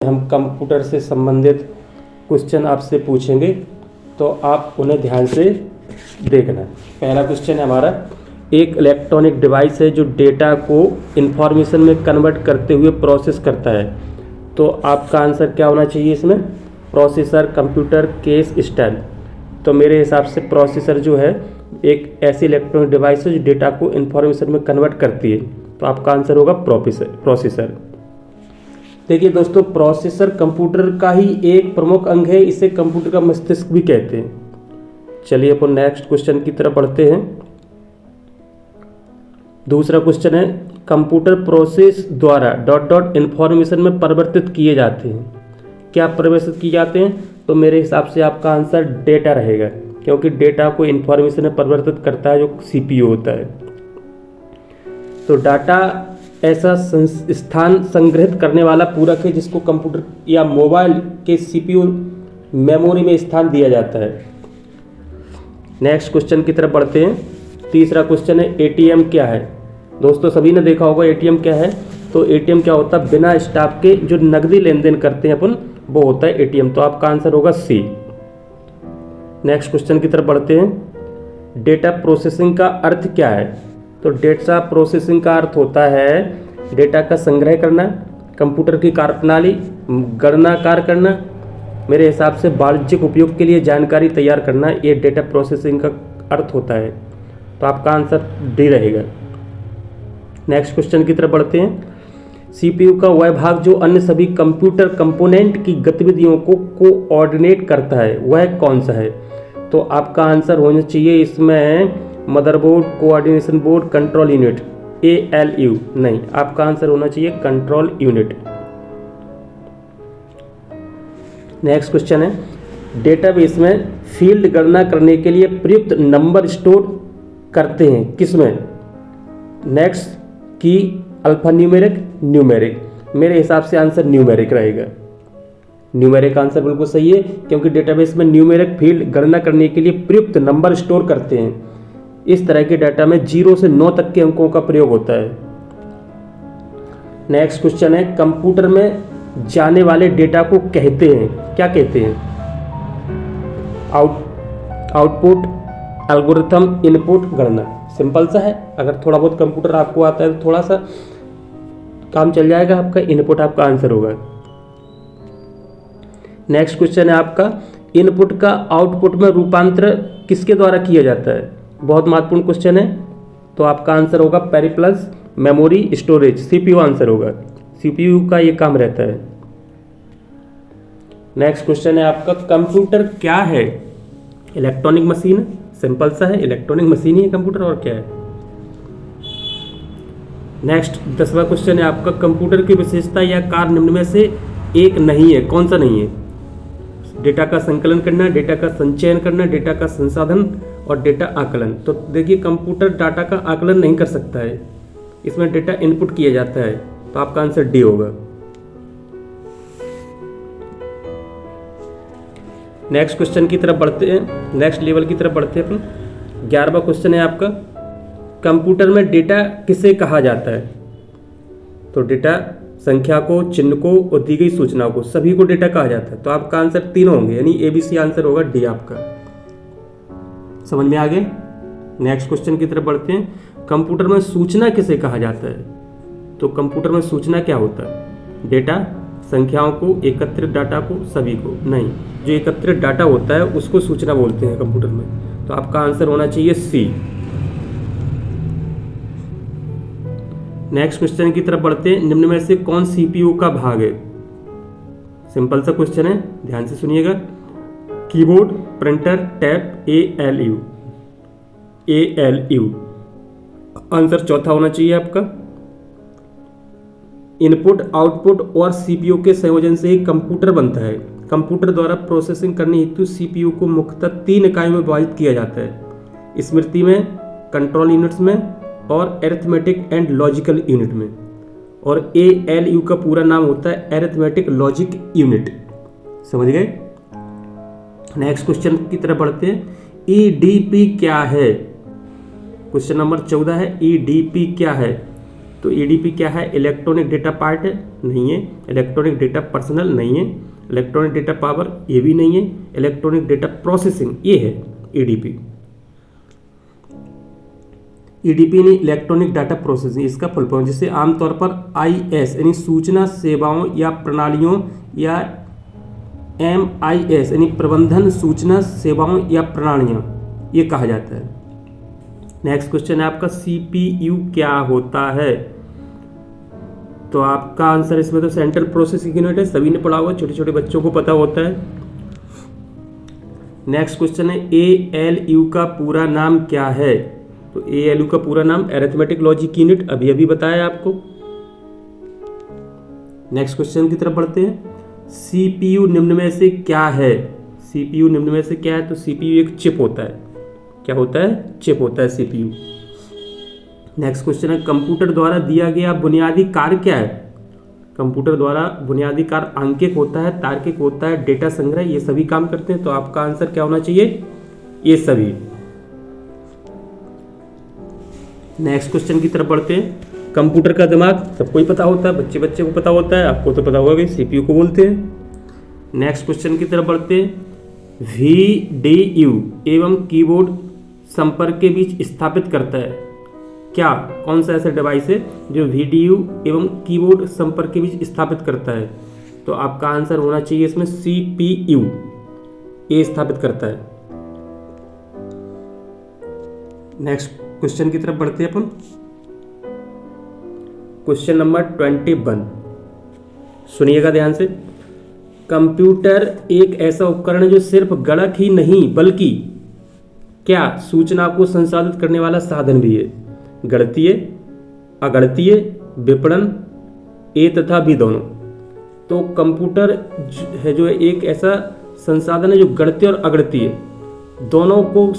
हम कंप्यूटर से संबंधित क्वेश्चन आपसे पूछेंगे, तो आप उन्हें ध्यान से देखना। पहला क्वेश्चन है हमारा, एक इलेक्ट्रॉनिक डिवाइस है जो डेटा को इंफॉर्मेशन में कन्वर्ट करते हुए प्रोसेस करता है। तो आपका आंसर क्या होना चाहिए इसमें? Processor, computer, case, style. तो मेरे हिसाब से प्रोसेसर जो है एक ऐसी इलेक्ट्रॉनिक डिवाइस है जो डेटा को इंफॉर्मेशन में कन्वर्ट करती है। तो आपका आंसर होगा प्रोसेसर। देखिए दोस्तों, प्रोसेसर कंप्यूटर का ही एक प्रमुख अंग है, इसे कंप्यूटर का मस्तिष्क भी कहते हैं। चलिए अपन नेक्स्ट क्वेश्चन की तरफ बढ़ते हैं। दूसरा क्वेश्चन है, कंप्यूटर प्रोसेस द्वारा डॉट डॉट इंफॉर्मेशन में परिवर्तित किए जाते हैं। क्या परिवर्तित किए जाते हैं? तो मेरे हिसाब से आपका आंसर डेटा रहेगा, क्योंकि डेटा को इंफॉर्मेशन में परिवर्तित करता है जो सीपीयू होता है। तो डाटा ऐसा स्थान संग्रहित करने वाला पूरक है जिसको कंप्यूटर या मोबाइल के सीपीयू मेमोरी में स्थान दिया जाता है। नेक्स्ट क्वेश्चन की तरफ बढ़ते हैं। तीसरा क्वेश्चन है, एटीएम क्या है? दोस्तों सभी ने देखा होगा एटीएम क्या है। तो एटीएम क्या होता है? बिना स्टाफ के जो नकदी लेन देन करते हैं अपन, वो होता है एटीएम। तो आपका आंसर होगा सी। नेक्स्ट क्वेश्चन की तरफ बढ़ते हैं। डेटा प्रोसेसिंग का अर्थ क्या है? तो डेटा प्रोसेसिंग का अर्थ होता है डेटा का संग्रह करना, कंप्यूटर की कार्यप्रणाली, गणना कार्य करना, मेरे हिसाब से वाणिज्यिक उपयोग के लिए जानकारी तैयार करना, ये डेटा प्रोसेसिंग का अर्थ होता है। तो आपका आंसर डी रहेगा। नेक्स्ट क्वेश्चन की तरफ बढ़ते हैं। सीपीयू का वह भाग जो अन्य सभी कंप्यूटर कंपोनेंट की गतिविधियों को कोऑर्डिनेट करता है, वह कौन सा है? तो आपका आंसर होना चाहिए इसमें motherboard, coordination board, control unit, ALU। नहीं, आपका आंसर होना चाहिए कंट्रोल यूनिट। नेक्स्ट क्वेश्चन है, डेटाबेस में फील्ड गणना करने के लिए प्रयुक्त नंबर स्टोर करते हैं किसमें? नेक्स्ट, की, अल्फा न्यूमेरिक, न्यूमेरिक। मेरे हिसाब से आंसर न्यूमेरिक रहेगा। न्यूमेरिक आंसर बिल्कुल सही है, क्योंकि डेटाबेस में न्यूमेरिक फील्ड गणना करने के लिए प्रयुक्त नंबर स्टोर करते हैं। इस तरह के डाटा में 0 से 9 तक के अंकों का प्रयोग होता है। नेक्स्ट क्वेश्चन है, कंप्यूटर में जाने वाले डेटा को कहते हैं, क्या कहते हैं? आउटपुट, एल्गोरिथम, इनपुट, गणना। सिंपल सा है, अगर थोड़ा बहुत कंप्यूटर आपको आता है तो थोड़ा सा काम चल जाएगा आपका। इनपुट आपका आंसर होगा। नेक्स्ट क्वेश्चन है आपका, इनपुट का आउटपुट में रूपांतर किसके द्वारा किया जाता है? बहुत महत्वपूर्ण क्वेश्चन है। तो आपका आंसर होगा Periplus, memory, storage. CPU answer होगा। सीपीयू का ये काम रहता है। नेक्स्ट क्वेश्चन है आपका, कंप्यूटर क्या है? Electronic machine. सिंपल सा है, इलेक्ट्रॉनिक मशीन ही है कंप्यूटर, और क्या है। नेक्स्ट 10वां क्वेश्चन है आपका, कंप्यूटर की विशेषता या कार्य निम्न में से एक नहीं है, कौन सा नहीं है? डेटा का संकलन करना, डेटा का संचयन करना, डेटा का संसाधन और डेटा आकलन। तो देखिए, कंप्यूटर डाटा का आकलन नहीं कर सकता है, इसमें डेटा इनपुट किया जाता है। तो आपका आंसर डी होगा। नेक्स्ट क्वेश्चन की तरफ बढ़ते हैं, नेक्स्ट लेवल की तरफ बढ़ते हैं अपन। 11वां क्वेश्चन है आपका, कंप्यूटर में डेटा किसे कहा जाता है? तो डेटा संख्या को, चिन्ह को और दी गई सूचनाओं को, सभी को डेटा कहा जाता है। तो आपका आंसर तीनों होंगे, यानी ABC आंसर होगा डी आपका। समझ में आ गए? नेक्स्ट क्वेश्चन की तरफ बढ़ते हैं। कंप्यूटर में सूचना किसे कहा जाता है? तो कंप्यूटर में सूचना क्या होता है? डेटा, संख्याओं को, एकत्रित डाटा को, सभी को नहीं, जो एकत्रित डाटा होता है उसको सूचना बोलते हैं कंप्यूटर में। तो आपका आंसर होना चाहिए सी। नेक्स्ट क्वेश्चन की तरफ बढ़ते हैं। निम्न में से कौन सीपीयू का भाग है? सिंपल सा क्वेश्चन है, ध्यान से सुनिएगा। Keyboard, printer, tab, ALU। Answer चौथा होना चाहिए आपका। इनपुट, आउटपुट और सीपीयू के संयोजन से ही कंप्यूटर बनता है। कंप्यूटर द्वारा प्रोसेसिंग करने हेतु सीपीयू को मुख्यतः 3 इकाइयों में विभाजित किया जाता है, स्मृति में, कंट्रोल यूनिट्स में और अरिथमेटिक एंड लॉजिकल यूनिट में। और ALU का पूरा नाम होता है अरिथमेटिक लॉजिक यूनिट। समझ गए? नेक्स्ट क्वेश्चन की तरफ बढ़ते हैं। EDP क्या है? क्वेश्चन नंबर 14 है, EDP क्या है? तो EDP क्या है? इलेक्ट्रॉनिक डेटा पार्ट है। नहीं है, इलेक्ट्रॉनिक डेटा पर्सनल नहीं है, इलेक्ट्रॉनिक डेटा पावर ये भी नहीं है, इलेक्ट्रॉनिक डेटा प्रोसेसिंग ये है ईडीपी। ईडीपी ने इलेक्ट्रॉनिक डाटा प्रोसेसिंग इसका फुल फॉर्म, जिसे आमतौर पर आईएस यानी सूचना सेवाओं या प्रणालियों या एमआईएस यानी प्रबंधन सूचना सेवाओं या प्रणालियां ये कहा जाता है। नेक्स्ट क्वेश्चन है आपका सीपीयू क्या होता है? तो आपका आंसर इसमें तो सेंट्रल प्रोसेसिंग यूनिट है, सभी ने पढ़ा हुआ, छोटे छोटे बच्चों को पता होता है। नेक्स्ट क्वेश्चन है एएलयू का पूरा नाम क्या है? तो एएलयू का पूरा नाम अरिथमेटिक लॉजिक यूनिट, अभी अभी बताया आपको। नेक्स्ट क्वेश्चन की तरफ बढ़ते हैं। सीपीयू निम्न में से क्या है? सीपीयू निम्न में से क्या है? तो सीपीयू एक चिप होता है। क्या होता है? चिप होता है सीपीयू। नेक्स्ट क्वेश्चन है कंप्यूटर द्वारा दिया गया बुनियादी कार्य क्या है? कंप्यूटर द्वारा बुनियादी कार्य आंकिक होता है, तार्किक होता है, डेटा संग्रह, ये सभी काम करते हैं। तो आपका आंसर क्या होना चाहिए? ये सभी। नेक्स्ट क्वेश्चन की तरफ बढ़ते हैं। कंप्यूटर का दिमाग सबको ही पता होता है, बच्चे बच्चे को पता होता है, आपको तो पता होगा कि सीपीयू को बोलते हैं। नेक्स्ट क्वेश्चन की तरफ बढ़ते हैं। VDU एवं कीबोर्ड संपर्क के बीच स्थापित करता है क्या? कौन सा ऐसा डिवाइस है जो VDU एवं कीबोर्ड संपर्क के बीच स्थापित करता है? तो आपका आंसर होना चाहिए इसमें CPU, ये स्थापित करता है। नेक्स्ट क्वेश्चन की तरफ बढ़ते हैं अपन। क्वेश्चन नंबर 21, सुनिएगा ध्यान से। कंप्यूटर एक ऐसा उपकरण है जो सिर्फ गणक ही नहीं बल्कि क्या सूचना को संसाधित करने वाला साधन भी है। गणितीय, अगणितीय, विपणन, ए तथा बी दोनों। तो कंप्यूटर है जो एक ऐसा संसाधन है जो गणितीय और अगणितीय दोनों को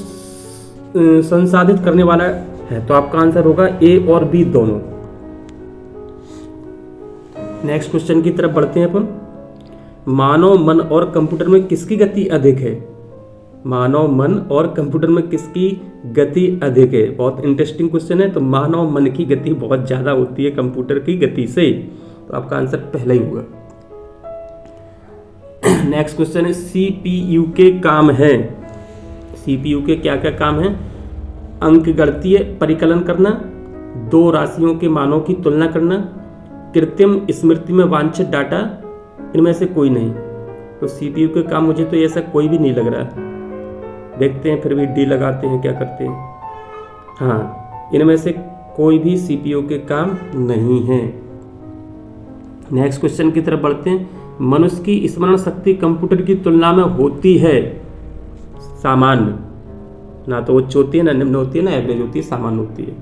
संसाधित करने वाला है। तो आपका आंसर होगा ए और बी दोनों। नेक्स्ट क्वेश्चन की तरफ बढ़ते हैं अपन। मानव मन और कंप्यूटर में किसकी गति अधिक है? मानव मन और कंप्यूटर में किसकी गति अधिक है? बहुत इंटरेस्टिंग क्वेश्चन है। तो मानव मन की गति बहुत ज़्यादा होती है कंप्यूटर की गति से। तो आपका आंसर पहला ही होगा। नेक्स्ट क्वेश्चन है सीपीयू के काम है। सीपीयू के क्या क्या काम है? अंकगणितीय परिकलन करना, दो राशियों के मानों की तुलना करना, कृत्रिम स्मृति में वांछित डाटा, इनमें से कोई नहीं। तो सीपीयू के काम मुझे तो ऐसा कोई भी नहीं लग रहा। देखते हैं, फिर भी डी लगाते हैं, क्या करते हैं। हाँ, इनमें से कोई भी सीपीयू के काम नहीं है। नेक्स्ट क्वेश्चन की तरफ बढ़ते हैं। मनुष्य की स्मरण शक्ति कंप्यूटर की तुलना में होती है सामान्य, ना तो उच्च होती है, ना निम्न होती है, ना एवरेज होती है, सामान्य होती है।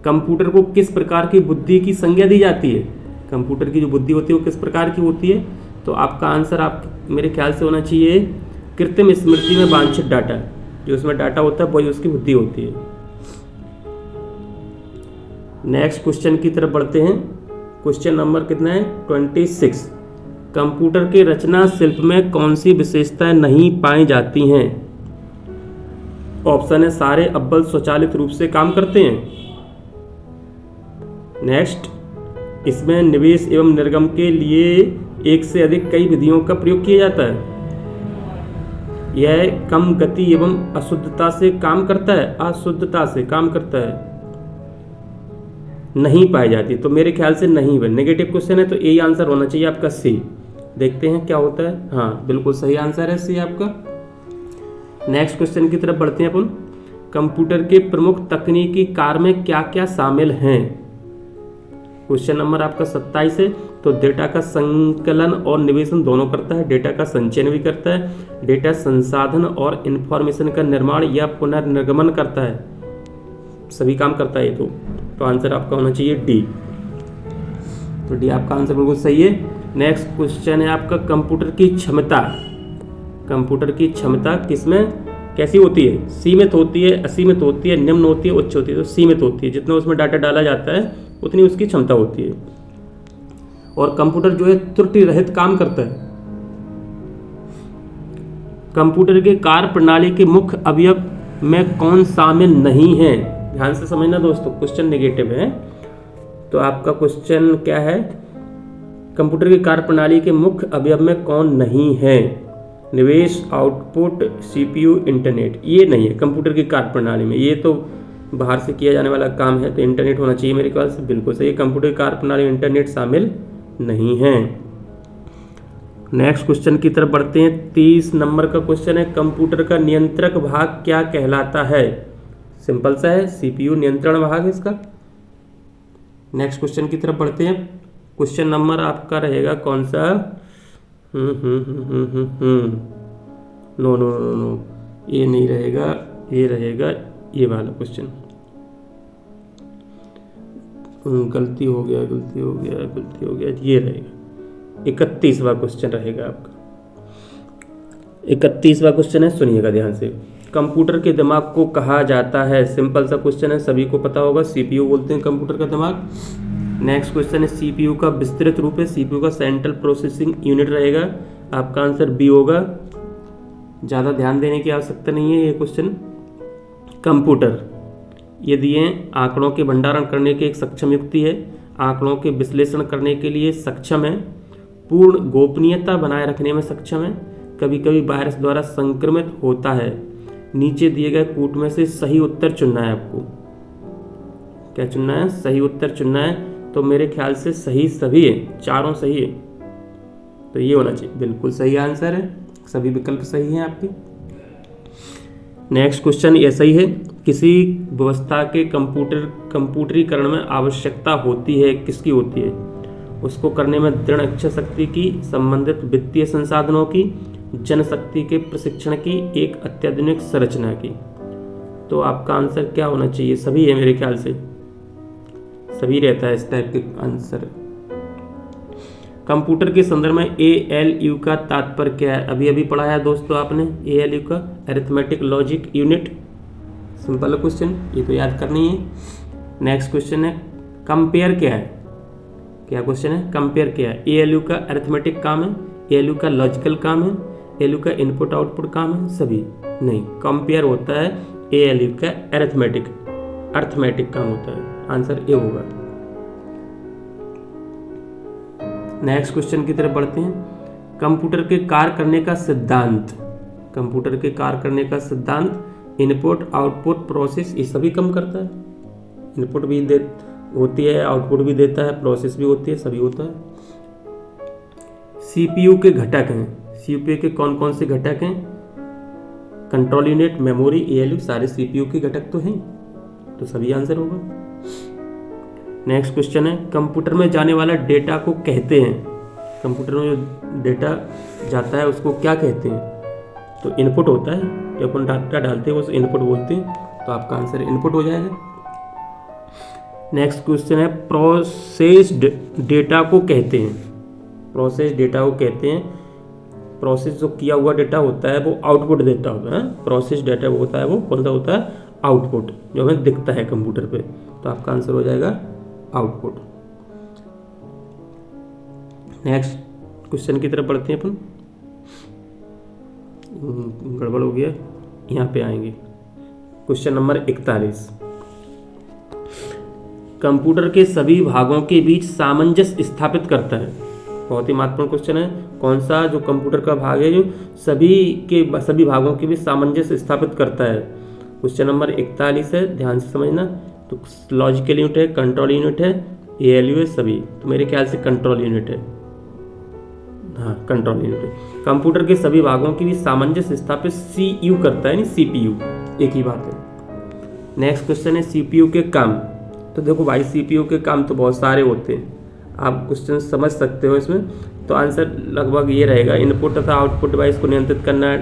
कंप्यूटर को किस प्रकार की बुद्धि की संज्ञा दी जाती है? कंप्यूटर की जो बुद्धि होती है वो किस प्रकार की होती है? तो आपका आंसर आप मेरे ख्याल से होना चाहिए कृत्रिम स्मृति में वांछित डाटा। जो उसमें डाटा होता है वही उसकी बुद्धि होती है। नेक्स्ट क्वेश्चन की तरफ बढ़ते हैं। क्वेश्चन नंबर कितना है? 26। कंप्यूटर के रचना शिल्प में कौन सी विशेषताएं नहीं पाई जाती हैं? ऑप्शन है सारे अव्वल स्वचालित रूप से काम करते हैं। नेक्स्ट, इसमें निवेश एवं निर्गम के लिए एक से अधिक कई विधियों का प्रयोग किया जाता है। यह कम गति एवं अशुद्धता से काम करता है, अशुद्धता से काम करता है, नहीं पाई जाती। तो मेरे ख्याल से नहीं है। नेगेटिव क्वेश्चन है तो यही आंसर होना चाहिए आपका सी। देखते हैं क्या होता है। हाँ, बिल्कुल सही आंसर है सी आपका। नेक्स्ट क्वेश्चन की तरफ बढ़ते हैं अपन। कंप्यूटर के प्रमुख तकनीकी कार्य में क्या क्या शामिल हैं? क्वेश्चन नंबर आपका 27 है। तो डेटा का संकलन और निवेशन दोनों करता है, डेटा का संचयन भी करता है, डेटा संसाधन और इंफॉर्मेशन का निर्माण या पुनर्निर्गमन करता है, सभी काम करता है ये। तो आंसर आपका होना चाहिए डी। तो डी आपका आंसर बिल्कुल सही है। नेक्स्ट क्वेश्चन है आपका कंप्यूटर की क्षमता। कंप्यूटर की क्षमता किसमें कैसी होती है? सीमित होती है, असीमित होती है, निम्न होती है, उच्च होती है। तो सीमित होती है, जितना उसमें डाटा डाला जाता है उतनी उसकी क्षमता होती है। और कंप्यूटर जो है त्रुटि रहित काम करता है। कंप्यूटर के कार्य प्रणाली के मुख्य अवयव में कौन शामिल नहीं है? ध्यान से समझना दोस्तों, क्वेश्चन नेगेटिव है। तो आपका क्वेश्चन क्या है? कंप्यूटर की कार्यप्रणाली के मुख्य अवयव में कौन नहीं है? निवेश, आउटपुट, सीपीयू, इंटरनेट। ये नहीं है कंप्यूटर की कार्यप्रणाली में, ये तो बाहर से किया जाने वाला काम है, तो इंटरनेट होना चाहिए मेरे ख्याल से। बिल्कुल सही, कंप्यूटर की कार्यप्रणाली में इंटरनेट शामिल नहीं है। नेक्स्ट क्वेश्चन की तरफ बढ़ते हैं। 30 नंबर का क्वेश्चन है, कंप्यूटर का नियंत्रक भाग क्या कहलाता है? सिंपल सा है, सीपीयू नियंत्रण भाग है इसका। नेक्स्ट क्वेश्चन की तरफ बढ़ते हैं। क्वेश्चन नंबर आपका रहेगा कौन सा? नो नो नो नो, ये नहीं रहेगा, ये रहेगा ये वाला क्वेश्चन। गलती हो गया, ये रहेगा 31वां क्वेश्चन रहेगा आपका। 31वां क्वेश्चन है, सुनिएगा ध्यान से। कंप्यूटर के दिमाग को कहा जाता है? सिंपल सा क्वेश्चन है, सभी को पता होगा, सीपीयू बोलते हैं कंप्यूटर का दिमाग। नेक्स्ट क्वेश्चन है, सीपीयू का विस्तृत रूप है, सीपीयू का सेंट्रल प्रोसेसिंग यूनिट रहेगा। आपका आंसर बी होगा, ज़्यादा ध्यान देने की आवश्यकता नहीं है ये क्वेश्चन। कंप्यूटर ये दिए आंकड़ों के भंडारण करने के एक सक्षम युक्ति है, आंकड़ों के विश्लेषण करने के लिए सक्षम है, पूर्ण गोपनीयता बनाए रखने में सक्षम है, कभी कभी वायरस द्वारा संक्रमित होता है। नीचे दिए गए कूट में से सही उत्तर चुनना है आपको। क्या चुनना है? सही उत्तर चुनना है। तो मेरे ख्याल से सही सभी है, चारों सही है, तो ये होना चाहिए। बिल्कुल सही आंसर है, सभी विकल्प सही हैं आपके। नेक्स्ट क्वेश्चन ऐसा ही है, किसी व्यवस्था के कंप्यूटरीकरण में आवश्यकता होती है, किसकी होती है? उसको करने में दृढ़ इच्छा शक्ति की, संबंधित वित्तीय संसाधनों की, जनशक्ति के प्रशिक्षण की, एक अत्याधुनिक संरचना की। तो आपका आंसर क्या होना चाहिए? सभी है मेरे ख्याल से, सभी रहता है इस टाइप के आंसर। कंप्यूटर के संदर्भ में ALU का तात्पर्य क्या है? अभी अभी पढ़ाया है दोस्तों आपने ALU का, arithmetic logic unit. Simple question, ये तो याद करनी है। नेक्स्ट क्वेश्चन है, कंपेयर क्या है? क्या क्वेश्चन है? कंपेयर क्या है? ALU का अरिथमेटिक काम है, ALU का लॉजिकल काम है, ALU का इनपुट आउटपुट काम है? सभी नहीं, कंपेयर होता है ALU का अरिथमेटिक काम होता है। आंसर ए होगा। नेक्स्ट क्वेश्चन की तरफ बढ़ते हैं। कंप्यूटर के कार्य करने का सिद्धांत, कंप्यूटर के कार्य करने का सिद्धांत इनपुट आउटपुट प्रोसेस, ये सभी कम करता है। इनपुट भी होती है, आउटपुट भी देता है, प्रोसेस भी होती है, सभी होता है। सीपीयू के घटक हैं, सीपीयू के कौन कौन से घटक हैं? कंट्रोल यूनिट, मेमोरी, ALU, सारे सीपीयू के घटक तो हैं, तो सभी आंसर होगा। नेक्स्ट क्वेश्चन है, कंप्यूटर में जाने वाला डेटा को कहते हैं, कंप्यूटर में जो डेटा जाता है उसको क्या कहते हैं? तो इनपुट होता है, जो अपन डाटा डालते हैं उसे इनपुट बोलते हैं, तो आपका आंसर इनपुट हो जाएगा। नेक्स्ट क्वेश्चन है, प्रोसेस्ड डेटा को कहते हैं, प्रोसेस डेटा को कहते हैं, प्रोसेस जो किया हुआ डेटा होता है वो आउटपुट देता होता है। प्रोसेस डेटा वो होता है, वो कौन सा होता है? आउटपुट, जो हमें दिखता है कंप्यूटर पे, तो आपका आंसर हो जाएगा आउटपुट। नेक्स्ट क्वेश्चन की तरफ बढ़ते हैं अपन। गड़बड़ हो गया, यहाँ पे आएंगे। क्वेश्चन नंबर 41, कंप्यूटर के सभी भागों के बीच सामंजस्य स्थापित करता है। बहुत ही महत्वपूर्ण क्वेश्चन है, कौन सा जो कंप्यूटर का भाग है जो सभी भागों के बीच सामंजस्य स्थापित करता है? क्वेश्चन नंबर 41 है, ध्यान से समझना। तो लॉजिकल यूनिट है, कंट्रोल यूनिट है, ALU है, सभी। तो मेरे ख्याल से कंट्रोल यूनिट है, हाँ कंट्रोल यूनिट है। कंप्यूटर के सभी भागों की भी सामंजस्य स्थापित CU करता है, नहीं CPU, एक ही बात है। नेक्स्ट क्वेश्चन है, CPU के काम। तो देखो भाई, CPU के काम तो बहुत सारे होते हैं, आप क्वेश्चन समझ सकते हो इसमें। तो आंसर लगभग ये रहेगा, इनपुट तथा आउटपुट डिवाइस को नियंत्रित करना,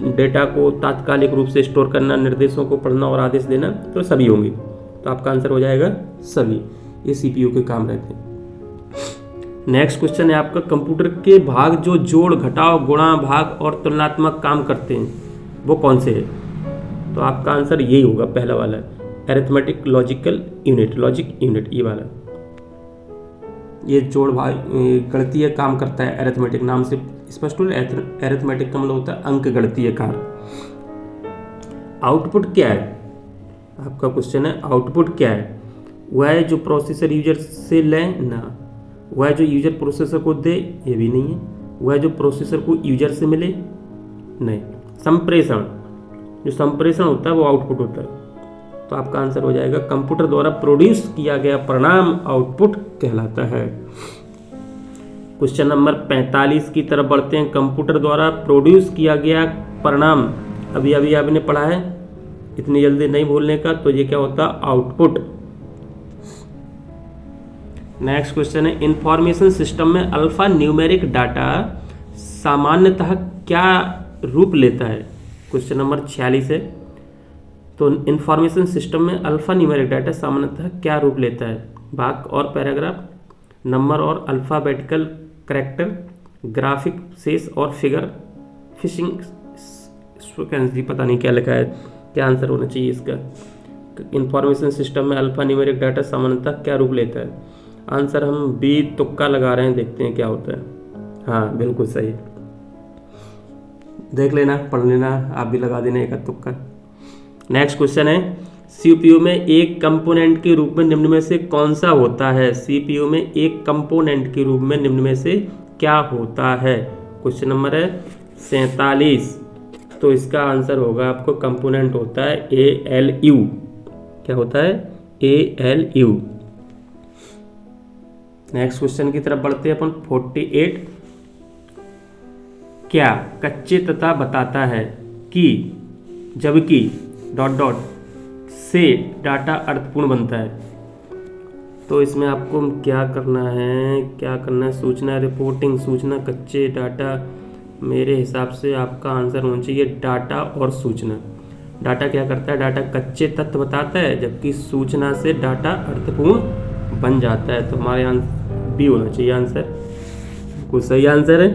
डेटा को तात्कालिक रूप से स्टोर करना, निर्देशों को पढ़ना और आदेश देना, तो सभी होंगे। तो आपका आंसर हो जाएगा सभी, ये CPU के काम रहते हैं। नेक्स्ट क्वेश्चन है आपका, कंप्यूटर के भाग जो जोड़, घटाव, गुणा, भाग और तुलनात्मक काम करते हैं वो कौन से है? तो आपका आंसर यही होगा, पहला वाला, arithmetic logical unit, logic unit, ये वाला। ये जोड़ भाग गणितीय काम करता है, अरिथमेटिक नाम से स्पष्ट हो। अरिथमेटिक का मतलब होता है अंक गणितीय कार्य। आउटपुट क्या है? आपका क्वेश्चन है आउटपुट क्या है? वह है जो प्रोसेसर यूजर से लें ना, वह जो यूजर प्रोसेसर को दे, ये भी नहीं है। वह जो प्रोसेसर को यूजर से मिले, नहीं। संप्रेषण, जो संप्रेषण होता है वो आउटपुट होता है। तो आपका आंसर हो जाएगा कंप्यूटर द्वारा प्रोड्यूस किया गया परिणाम आउटपुट कहलाता है। क्वेश्चन नंबर 45 की तरफ बढ़ते हैं। कंप्यूटर द्वारा प्रोड्यूस किया गया परिणाम, अभी अभी आपने पढ़ा है, इतनी जल्दी नहीं भूलने का। तो ये क्या होता है? आउटपुट। नेक्स्ट क्वेश्चन है, इंफॉर्मेशन सिस्टम में अल्फा न्यूमेरिक डाटा सामान्यतः क्या रूप लेता है? क्वेश्चन नंबर 46 है। तो इंफॉर्मेशन सिस्टम में अल्फा न्यूमेरिक डाटा सामान्यतः क्या रूप लेता है? वाक्य और पैराग्राफ, नंबर और अल्फाबेटिकल कैरेक्टर, ग्राफिक शेष और फिगर, फिशिंग फ्रीक्वेंसी, पता नहीं क्या लिखा है, क्या आंसर होना चाहिए इसका। इंफॉर्मेशन सिस्टम में अल्फा न्यूमेरिक डाटा सामान्यतः क्या रूप लेता है? आंसर हम बी तुक्का लगा रहे हैं, देखते हैं क्या होता है। हाँ बिल्कुल सही, देख लेना, पढ़ लेना, आप भी लगा देना एक तुक्का। नेक्स्ट क्वेश्चन है, सीपीयू में एक कंपोनेंट के रूप में निम्न में से कौन सा होता है? सीपीयू में एक कंपोनेंट के रूप में निम्न में से क्या होता है? क्वेश्चन नंबर है 47। तो इसका आंसर होगा आपको कंपोनेंट होता है ALU। क्या होता है? ALU। नेक्स्ट क्वेश्चन की तरफ बढ़ते हैं अपन। 48, क्या कच्चे तथा बताता है कि जबकि ... से डाटा अर्थपूर्ण बनता है। तो इसमें आपको क्या करना है? सूचना रिपोर्टिंग, सूचना, कच्चे डाटा। मेरे हिसाब से आपका आंसर होना चाहिए डाटा और सूचना। डाटा क्या करता है? डाटा कच्चे तथ्य बताता है, जबकि सूचना से डाटा अर्थपूर्ण बन जाता है। तो हमारे आंसर बी होना चाहिए आंसर, कुछ सही आंसर है।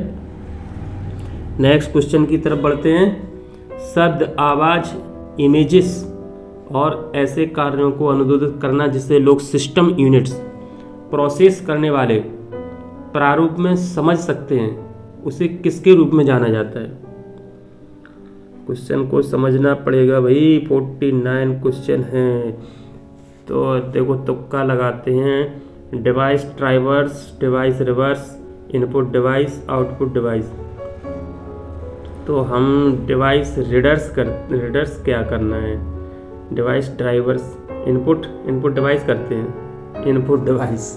नेक्स्ट क्वेश्चन की तरफ बढ़ते हैं। शब्द, आवाज, इमेजेस और ऐसे कार्यों को अनुवादित करना जिसे लोग सिस्टम यूनिट्स प्रोसेस करने वाले प्रारूप में समझ सकते हैं, उसे किसके रूप में जाना जाता है? क्वेश्चन को समझना पड़ेगा भाई, 49 क्वेश्चन है। तो देखो तुक्का लगाते हैं। Device drivers, device reverse, input device, output device. तो हम डिवाइस रीडर्स क्या करना है? डिवाइस ड्राइवर्स, इनपुट डिवाइस करते हैं, input device.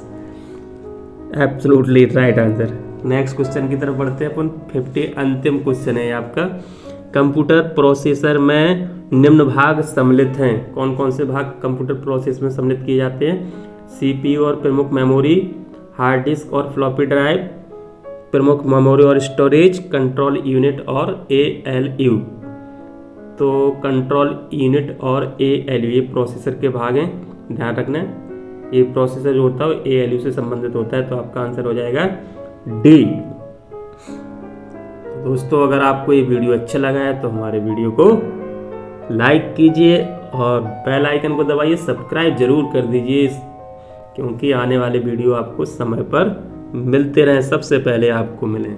Absolutely right answer. Next question की तरफ बढ़ते हैं अपन। 50 अंतिम क्वेश्चन है आपका। कंप्यूटर प्रोसेसर में निम्न भाग सम्मिलित हैं। कौन कौन से भाग कंप्यूटर प्रोसेस में सम्मिलित किए जाते हैं? CPU और प्रमुख मेमोरी, हार्ड डिस्क और फ्लॉपी ड्राइव, प्रमुख मेमोरी और स्टोरेज, कंट्रोल यूनिट और ALU। तो कंट्रोल यूनिट और ALU ये प्रोसेसर के भाग हैं, ध्यान रखना। ये प्रोसेसर जो होता है वो ALU से संबंधित होता है। तो आपका आंसर हो जाएगा डी। तो दोस्तों अगर आपको ये वीडियो अच्छा लगा है तो हमारे वीडियो को लाइक कीजिए और बेल आइकन को दबाइए, सब्सक्राइब जरूर कर दीजिए, क्योंकि आने वाले वीडियो आपको समय पर मिलते रहें, सबसे पहले आपको मिलें।